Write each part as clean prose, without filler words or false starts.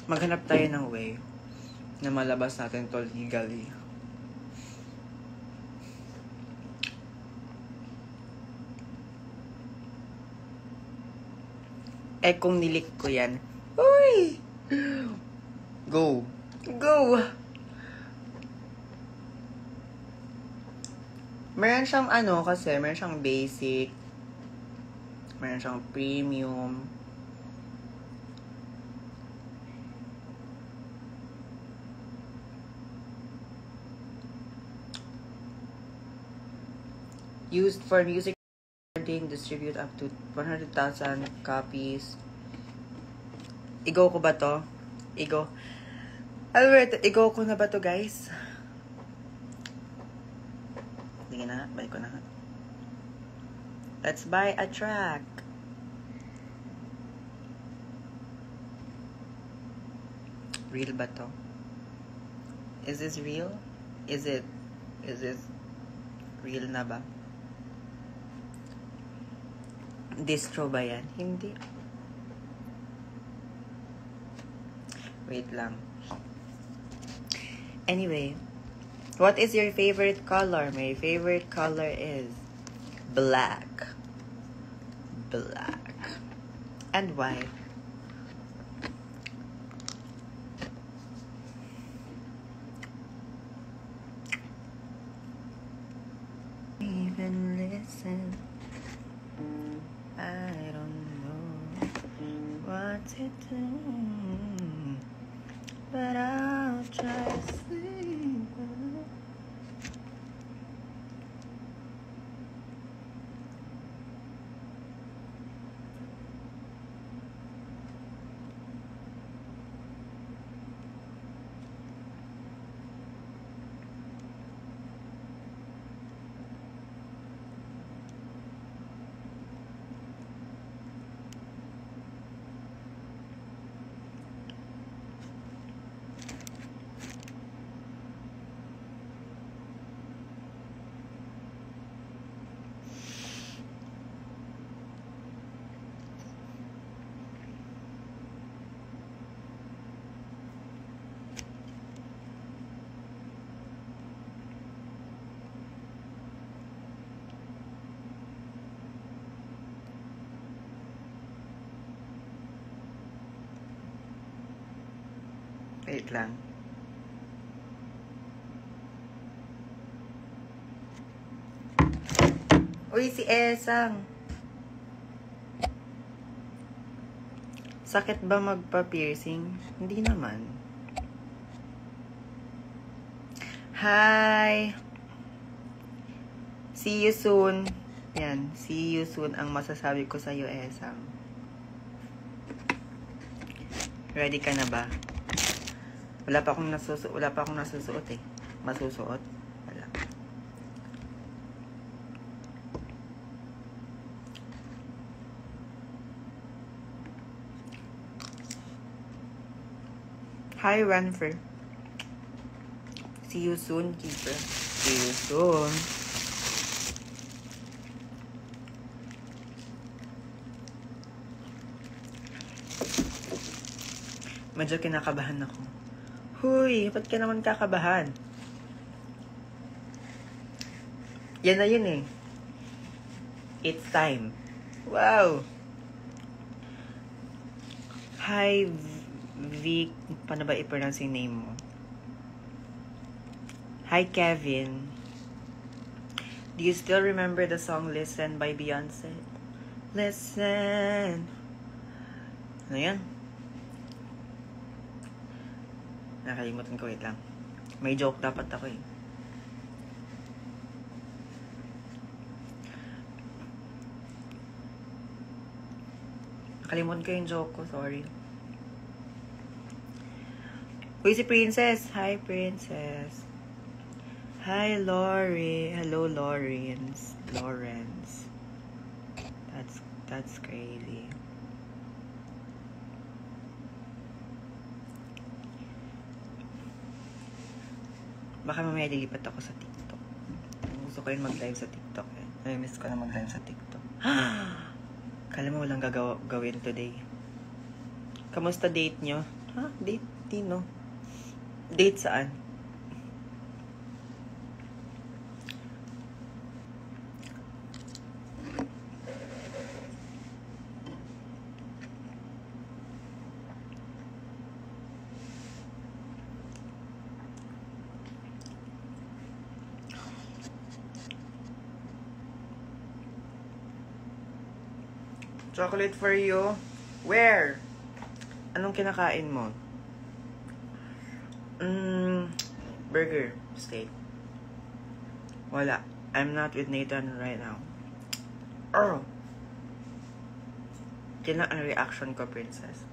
Maghanap tayo ng way na malabas natin to legally. Eh, kung nilik ko yan, uy! Go! Go! Meron siyang ano kasi, meron siyang basic, meron siyang premium, used for music recording, distribute up to 100,000 copies. Igo ko ba to? Igo. Albert, igo ko na ba to, guys? Sige na, balik ko na. Let's buy a track. Real ba to? Is this real? Is this real na ba? Distro ba yan? Hindi. Wait lang. Anyway, what is your favorite color? My favorite color is black. Black. And white. Even listen. I don't know what to do, but I'll try to sleep. Wait lang. Uy, si Esang. Sakit ba magpa-piercing? Hindi naman. Hi! See you soon. Yan, see you soon ang masasabi ko sa'yo, Esang. Ready ka na ba? Wala pa akong nasusuot eh. Masusuot? Wala. Hi, Ranfer. See you soon, keeper. See you soon. Medyo kinakabahan ako. Huy, ba't ka naman kakabahan? Yan na yun eh. It's time. Wow! Hi, Vic. Paano ba i-pronounce yung name mo? Hi, Kevin. Do you still remember the song Listen by Beyonce? Listen. Ano yan? Nakalimutan ko, wait lang. May joke dapat ako eh. Nakalimutan ko yung joke ko, sorry. Uy, si Princess. Hi, Princess. Hi, Lori. Hello, Lawrence. That's crazy. Baka mamaya lilipat ako sa TikTok. Gusto ko rin mag-live sa TikTok eh. Miss ko na mag-live sa TikTok. Kala mo walang gawin today. Kamusta date nyo? Ha? Date? Tino? Date saan? Chocolate for you? Where? Anong kinakain mo? Burger. Steak. Wala. I'm not with Nathan right now. Oh. Yan lang ang reaction ko, princess.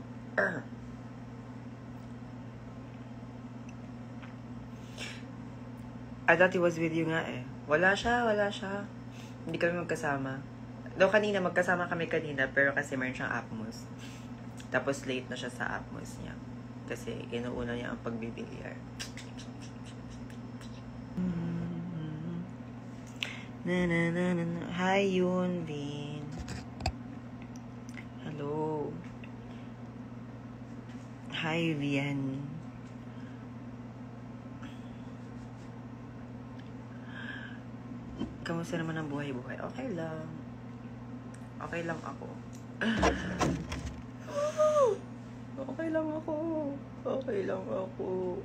I thought he was with you nga eh. Wala siya. Hindi kami magkasama. Though kanina, magkasama kami kanina, pero kasi meron siyang Atmos. Tapos late na siya sa Atmos niya. Kasi inuuna niya ang pagbibilyar. Hi, Yun Vin. Hello. Hi, Vian. Kamusta naman ang buhay-buhay? Okay lang. Okay lang ako. Okay lang ako. Okay lang ako.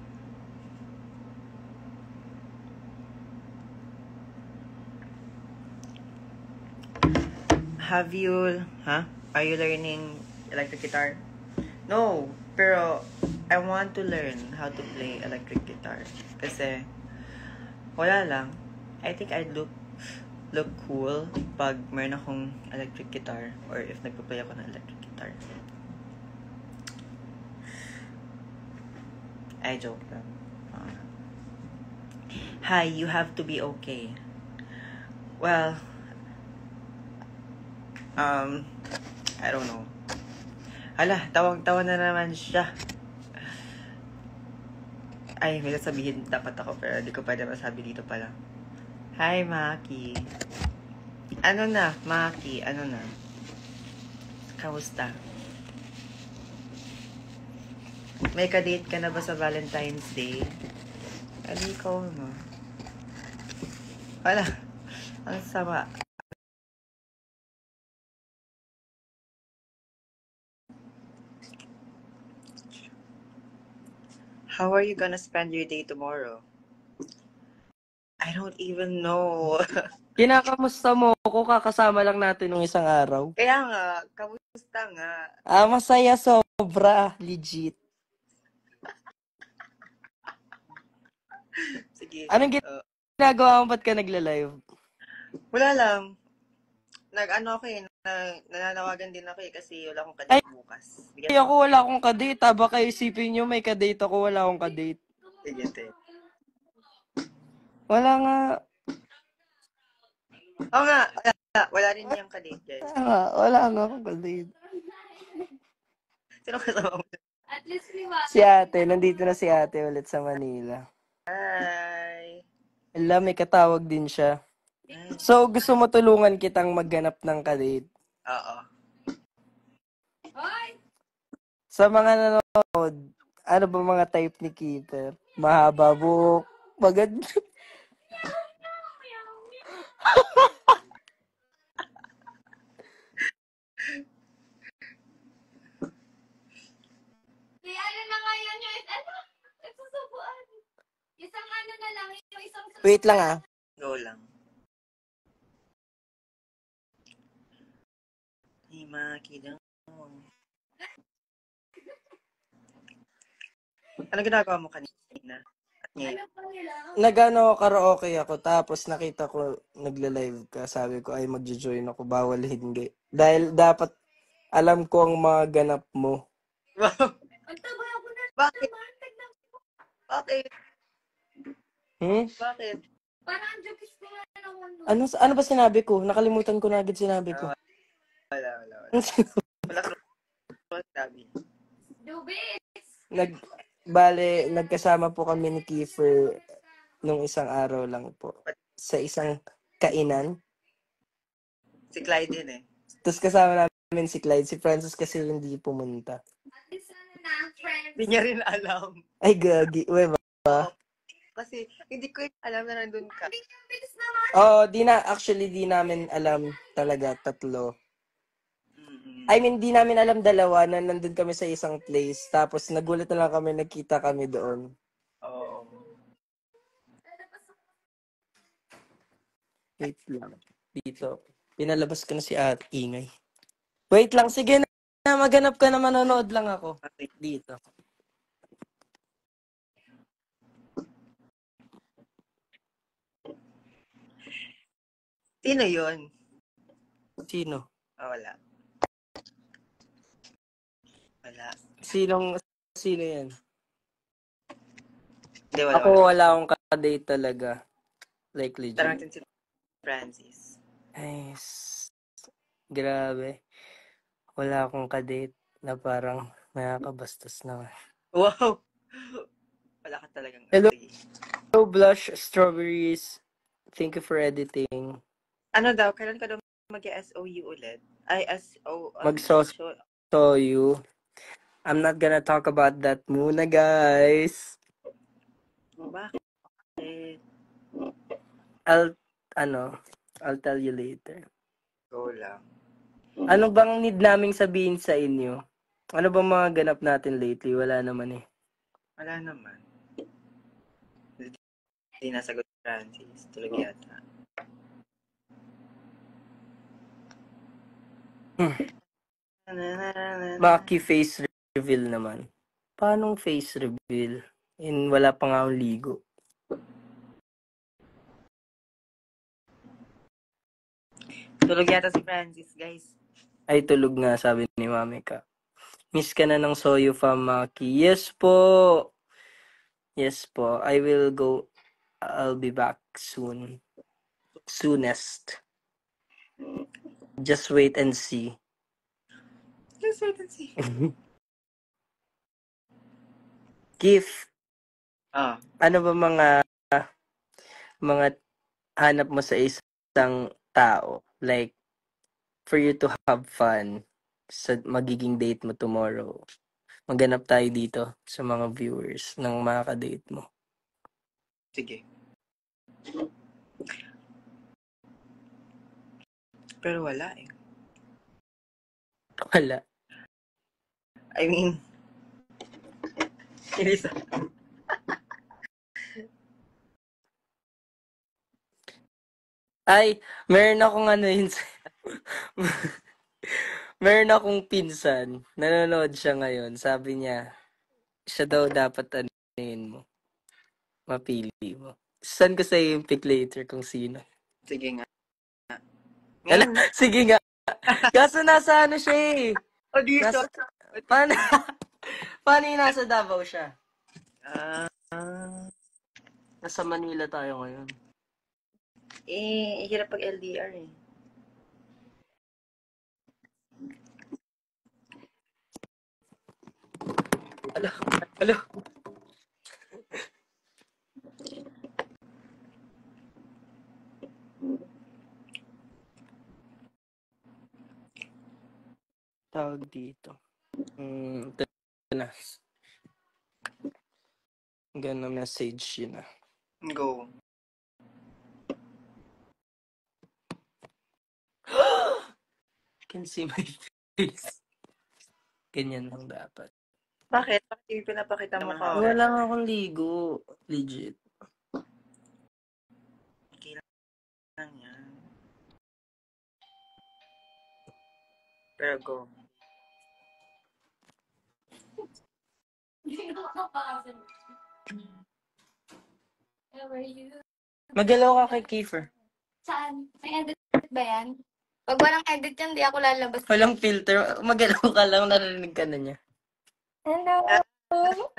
Have you, Are you learning electric guitar? No, pero I want to learn how to play electric guitar. Kasi, wala lang. I think I'd look cool pag meron akong electric guitar or if nagpa-play ako ng electric guitar. I joke lang. Hi, you have to be okay. Well, I don't know. Hala, tawang-tawa na naman siya. Ay, may sasabihin dapat ako pero di ko pwede masabi dito pala. Hi, Maki. Ano na, Maki? Ano na? Kamusta? May ka-date ka na ba sa Valentine's Day? Ano ikaw mo? Wala. Ang sama. How are you gonna spend your day tomorrow? I don't even know. Kinakamusta mo ako? Kakasama lang natin nung isang araw. Kaya nga, kamusta nga? Masaya sobra. Legit. Sige. Anong ginagawa mo? Ba't ka nagla-live? Wala lang. Nag-ano ako eh. Nananawagan din ako eh kasi wala akong kadate bukas. Ay, ako wala akong kadate. Baka isipin nyo may kadate ako, wala akong kadate. Sige, te. Wala nga. Oo nga, wala rin niyang kadate, guys. Wala nga akong kadate. Sino kasama mo? Si ate, nandito na si ate ulit sa Manila. Hi! Alam, may katawag din siya. Hi. So, gusto mo tulungan kitang magganap ng kadate? Oo. Sa mga nanonood, ano ba mga type ni Keeper? Mahaba buhok, maganda. Ano na ngayon yung nagsusubuan. Isang ano na lang, yung isang... Wait lang Go lang. Hey, Maki daw. Ano ginagawa mo kanina? Nagano karaoke ako, tapos nakita ko nagla-live ka. Sabi ko, ay magjo-join ako, bawal hindi. Dahil dapat alam ko ang mga ganap mo. Wow! Magtabay ako na Bakit? naman. Tignan mo. Bakit? Bakit? Parang ang jokes ko nga naman. Ano ba sinabi ko? Nakalimutan ko na agad sinabi ko. Wala. Wala ko sabi. Dubis! Nagkasama po kami ni Kiefer nung isang araw lang po. Sa isang kainan. Si Clyde din eh. Tapos kasama namin si Clyde. Si Francis kasi hindi pumunta. na, friends. Hindi niya rin alam. Ay, gagi. Uy, ba? Oo. Kasi hindi ko alam na nandun ka. Ang bilis naman. Oh, actually, di namin alam talaga, tatlo. Mm-mm. I mean, di namin alam dalawa na nandun kami sa isang place. Tapos, nagulat na lang kami, nagkita kami doon. Oo. Wait lang. Dito. Pinalabas ko na si Ate Ingay. Wait lang, sige na. Maghanap ka na, manonood lang ako. Dito. Sino yun? Sino? Oh, wala. Wala. Sino yan? Hindi, wala. Ako, wala akong ka-date talaga. Like, Tarang legit. natin si Francis. Ay, grabe. Wala akong ka-date na parang nakakabastos na. Wow! Wala ka talagang Hello. ate. Hello, Blush Strawberries. Thank you for editing. Ano daw? Kailan ka daw mag-SOU ulit? Ay, SO. Mag-so you. I'm not gonna talk about that muna, guys. Bakit? I'll tell you later. Go lang. Ano bang need naming sabihin sa inyo? Ano bang mga ganap natin lately? Wala naman eh. Wala naman. Hindi nasagot si Francis. Tulog yata. Maki face reveal naman. Paanong face reveal? Wala pa nga akong ligo. Tulog yata si Francis, guys. Ay, tulog nga, sabi ni Mami ka. Miss ka na ng Soyu Fam, Maki. Yes po! Yes po. I will go. I'll be back soon. Soonest. Just wait and see. Just wait and see. Kif, ano ba mga hanap mo sa isang tao? Like, for you to have fun sa magiging date mo tomorrow. Maghanap tayo dito sa mga viewers ng mga ka-date mo. Sige. Pero wala eh. Wala. I mean, Elisa. Ay, meron akong yun. Meron akong pinsan. Nanonood siya ngayon. Sabi niya, siya daw dapat mo. Mapili mo. Saan ko sa'yo yung pick later kung sino? Sige nga. Sige nga. Kaso nasa siya eh. O dito. Paano yung nasa Davao siya? Nasa Manila tayo ngayon. Hirap pag LDR eh. Hello. Tawag dito. Ito na. Gana message yun na. Go. Can see my face. Ganyan lang dapat. Bakit? Bakit yung pinapakita mo ka? Wala nga akong ligo. Legit. Okay lang yan. Pero go. Magalaw ka kay Kiefer. Saan? May edit ba yan? Pag walang edit yan, di ako lalabas. Walang filter. Magalaw ka lang, narinig ka na niya. Hello!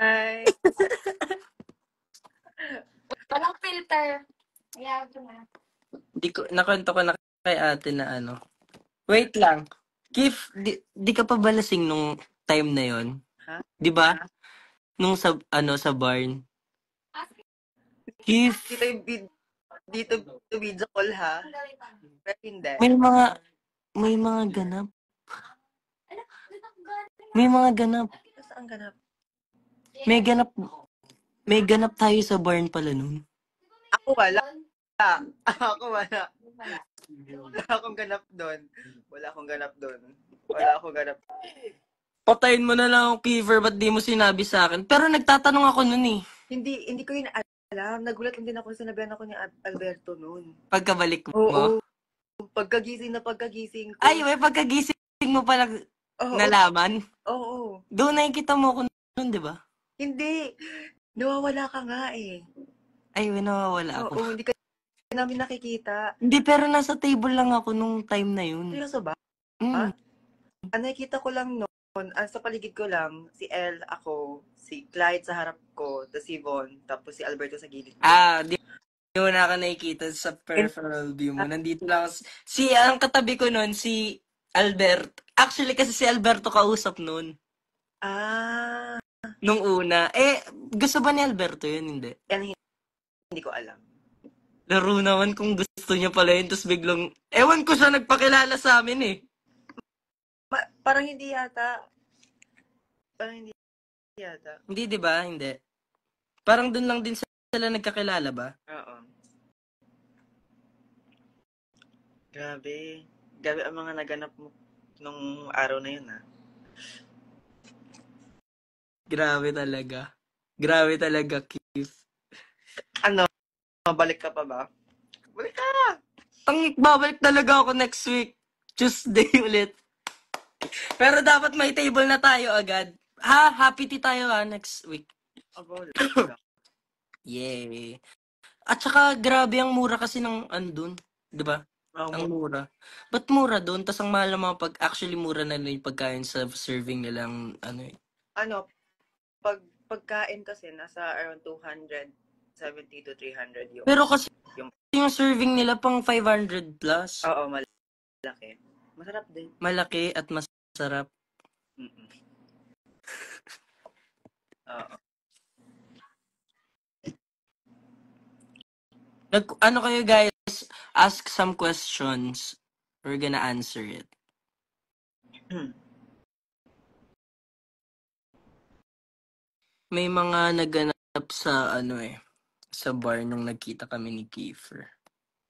Hi! Walang filter. Kaya ako na. Nakwento ko na kay ate na Wait lang. Kif, di ka pa ba lasing nung time na yon? Ha? Di ba? Nung sa barn. Kif, Dito video call ha. Pero hindi. may mga ganap. May mga ganap. Saan ganap? May ganap tayo sa barn pala nun. Ako wala. Ako wala. Wala akong ganap doon. Wala akong ganap doon. Wala akong ganap. Patayin mo na lang ako, Kiefer, ba't di mo sinabi sa akin? Pero nagtatanong ako nun eh. Hindi ko yun alam. Nagulat lang din ako, sinabihan ako ni Alberto noon. Pagkabalik mo. Oo. Pagkagising ko. Ay, may pagkagising mo pala Oo. nalaman? Oo. Doon nakikita mo ako nun, di ba? Hindi. Nawawala ka nga eh. Ay, nawawala ako. Oo, hindi ka namin nakikita. Hindi, pero nasa table lang ako nung time na yun. Seryoso ba? Mm. Nakikita ko lang noon, sa paligid ko lang, si Elle, ako, si Clyde sa harap ko, tapos si Von, tapos si Alberto sa gilid ko. Di mo na ako nakikita sa peripheral view mo. Nandito lang ako. Ang katabi ko nun, si Albert. Actually, kasi si Alberto kausap nun. Nung una. Gusto ba ni Alberto yun? Hindi. Yan, hindi ko alam. Laro naman kung gusto niya pala yun, tapos biglang, ewan ko siya nagpakilala sa amin eh. Parang hindi yata. Hindi, di ba? Hindi. Parang dun lang din sila nagkakilala ba? Oo. Grabe. Grabe ang mga naganap mo nung araw na yun, ha? Grabe talaga, Keith. Ano? Mabalik ka pa ba? Balik ka! Babalik talaga ako next week. Tuesday ulit. Pero dapat may table na tayo agad. Happy tea tayo next week. Yay. At saka grabe ang mura kasi ng andun. Di ba? Ang mura. Ba't mura doon? Tas ang mahal ng mga actually mura na yung pagkain sa serving nilang ano eh. Pagkain kasi nasa around 270 to 300 yung. Pero kasi yung serving nila pang 500 plus. Oo, malaki. Masarap din. Malaki at masarap. Oo. Ano kayo guys, ask some questions. We're gonna answer it. May mga naganap sa sa bar nung nagkita kami ni Kiefer.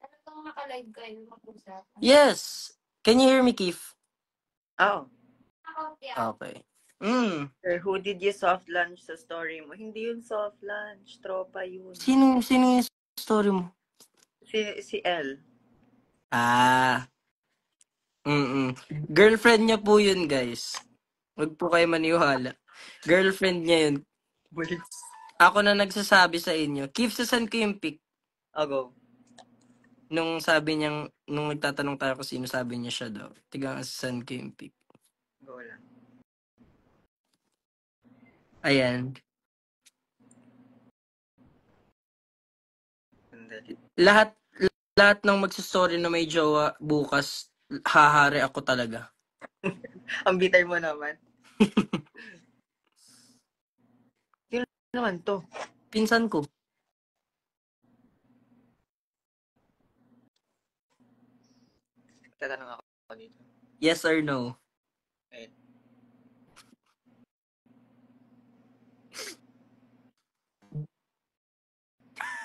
Ano itong naka-live kayo mag-usap? Yes! Can you hear me, Keith? Oo. Okay. Who did you soft lunch sa story mo? Hindi yun soft lunch. Tropa yun. Sino yung story mo? Si Elle. Girlfriend niya po yun, guys. Huwag po kayo maniwala. Girlfriend niya yun. Ako na nagsasabi sa inyo. Keith, sasan ko yung pic. Go. Nung sabi niyang, nung nagtatanong tayo kung sino, sabi niya siya daw. Tigang sasan ko yung pic. Go lang. Ayan. Lahat ng magsastory na may jowa bukas, hahari ako talaga. Ang bitter mo naman. Sino naman to? Pinsan ko. Tatanong ako dito. Yes or no? Wait.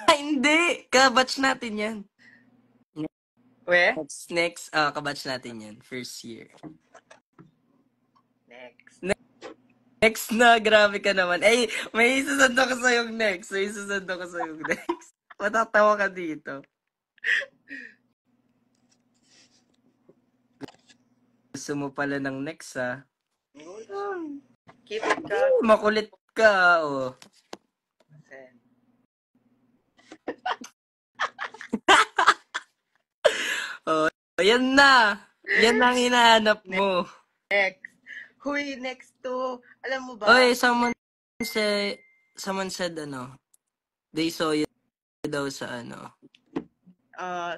Hindi! Kabatch natin yan. Where? Next, kabatch natin yan. First year. Next na, grabe ka naman. May isusando ko sa yung next. Matatawa ka dito. Gusto mo pala ng next, ha? Keep it ka. Makulit ka, oh. Oh, yan na. Yan ang hinahanap mo. Next. Huy, next to. Alam mo ba? Oy, someone said, they saw you daw sa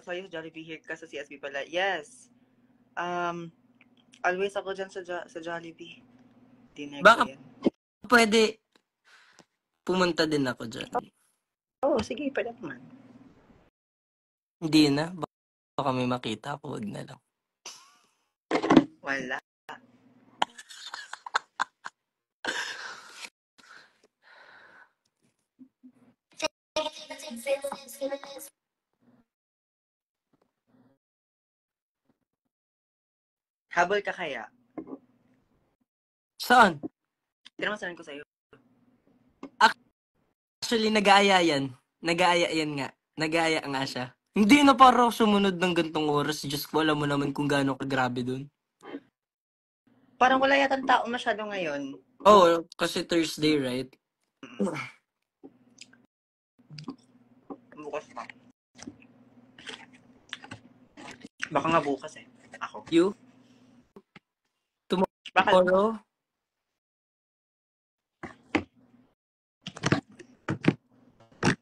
So yung Jollibee here ka sa CSB pala. Yes. Always ako dyan sa Jollibee. Baka pwede pumunta din ako dyan. Sige, pwede naman. Hindi na. Baka may makita ako, wag na lang. Wala. Habol ka kaya? Saan? Tinamasalan ko sa'yo. Actually, nag-aaya yan. Nag-aaya yan nga. Nag-aaya nga siya. Hindi na para sumunod ng gantong oras. Diyos ko, alam mo naman kung gaano kagrabe dun. Parang wala yatang tao masyado ngayon. Oh, kasi Thursday, right? Bukas pa. Baka nga bukas eh. Ako. You? Baka Tomorrow?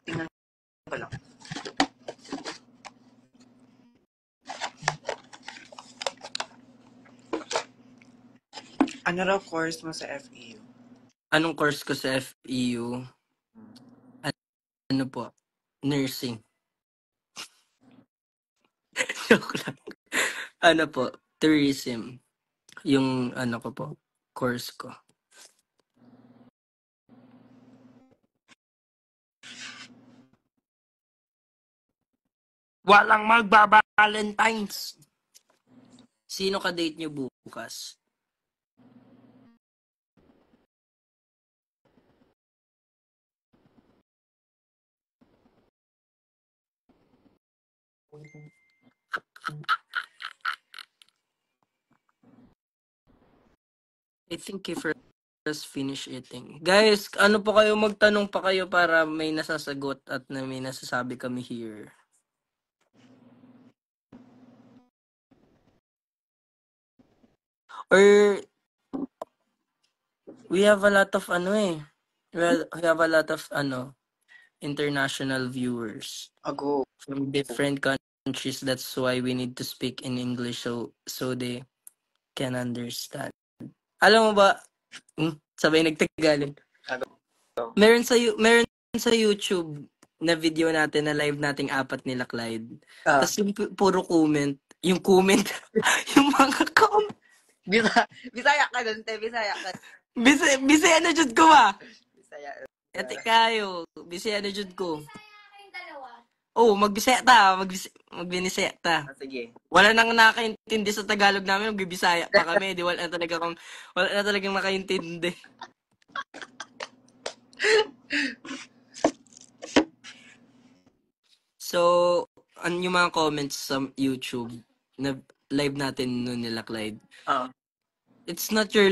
tingnan ko lang. Ano raw course mo sa FEU? Anong course ko sa FEU? Ano po? Nursing. Joke lang. Ano po? Tourism. Yung ano ko po, course ko. Walang magba-Valentine's. Sino ka-date nyo bukas? I think if just finish eating. Guys, ano po kayo, magtanong pa kayo para may nasasagot at na may nasasabi kami here. Or we have a lot of we have a lot of international viewers Ago. from different countries. That's why we need to speak in English so they can understand. Alam mo ba, sabay nagtagalog. Meron sa YouTube na video natin na live nating apat nila Clyde. Tapos yung puro comment, yung mga comment. Bisaya ka dun, te. Bisaya ka. Bisaya na jud ko ba? Bisaya. Ate kayo, bisaya na jud ko. Kayong dalawa. Oh, magbisaya ta, magbinisaya ta. Sige. Wala nang nakaintindi sa Tagalog namin, magbibisaya pa kami. Di wala na talagang nakaintindi. So, yung mga comments sa YouTube na live natin noon nila Clyde. It's not your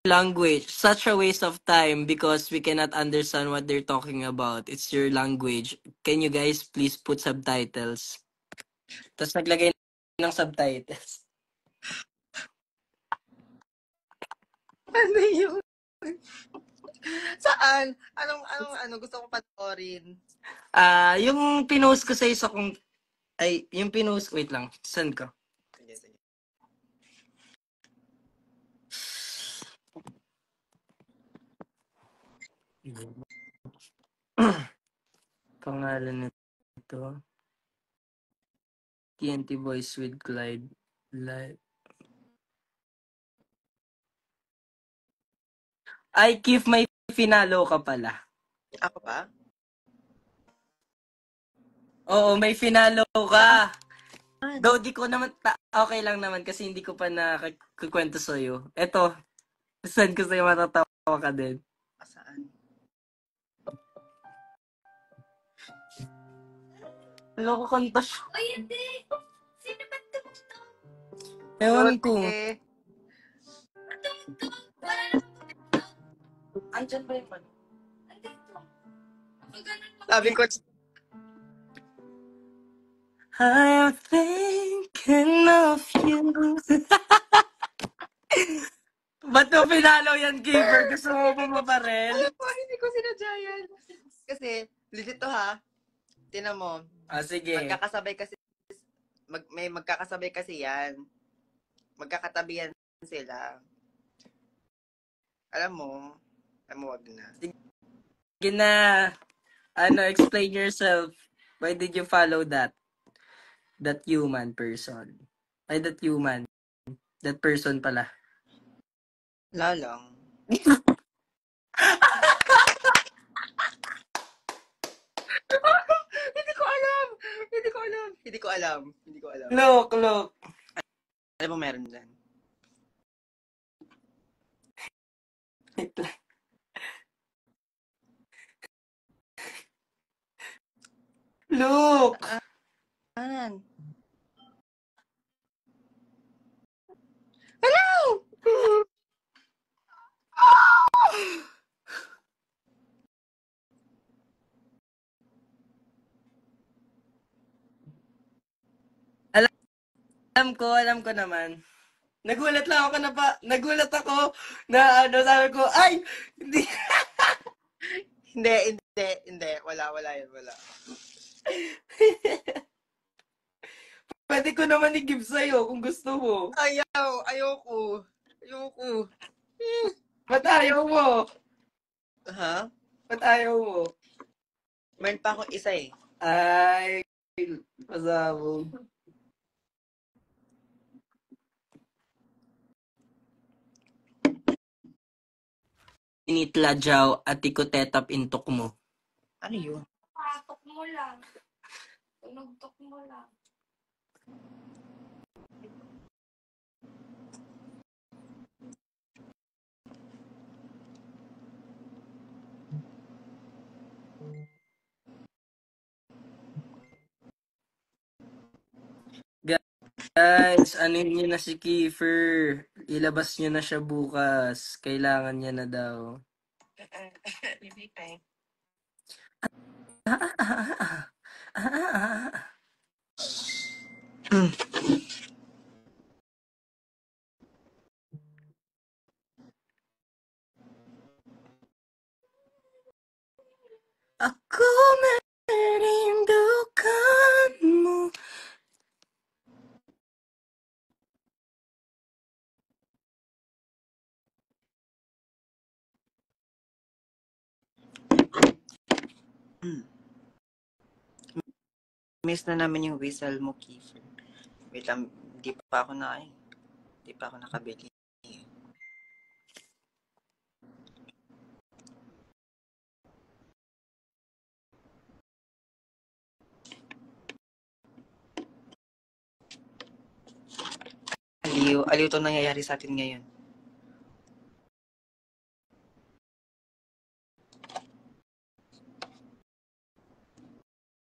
language. Such a waste of time because we cannot understand what they're talking about. It's your language. Can you guys please put subtitles? Tapos naglagay ng subtitles. Ano yun? Saan? Ano gusto ko panoorin? Yung pinost ko sa isa kong yung pinost, wait lang, saan ko? Sige. Pangalan nito. TNT Boys with Clyde Live. Ay, Keith, may finalo ka pala. Ako pa? Oo, may finalo ka. Though di ko naman, okay lang naman kasi hindi ko pa nakakwento sa'yo. Eto, send ko sa'yo, matatawa ka din. Saan? Wala ko kanta siya. Uy, hindi. Sino ba ito? Ewan ko. Wala na. Andyan ba yung ano? Andito. Ako ganun mo. Sabi ko, I'm thinking of you. Ba't mo pinalo yan, Giver? Gusto mo ba pa rin? alam mo, hindi ko sinadya yan. Kasi, legit to ha. Tinan mo. Sige. Magkakasabay kasi, may magkakasabay kasi yan. Magkakatabi yan sila. Alam mo, wag na. Sige na. Explain yourself. Why did you follow that human person? Ay, that human. That person pala. Lalang. Hindi ko alam. Hindi ko alam. Look. Ano ba meron dyan? Wait lang. Look! Anan? Hello! Alam ko naman. Nagulat ako na ano, sabi ko, ay! Hindi. Hindi. Wala yun, wala. Pwede ko naman i-give sa'yo kung gusto mo. Ayoko. Ba't ayaw mo? Ha? Ba't ayaw mo? Meron pa akong isa eh. Ay, pasabog. Initladyaw at ikotetap intok mo. Ano yun? Patok mo lang. Tunugtok mo lang. Guys, anuhin niyo na si Kiefer. Ilabas niyo na siya bukas. Kailangan niya na daw. Ako merindukan mo. Miss na namin yung whistle mo, Kiefer. Wait lang, di pa ako nakabili. Aliw to nangyayari sa atin ngayon.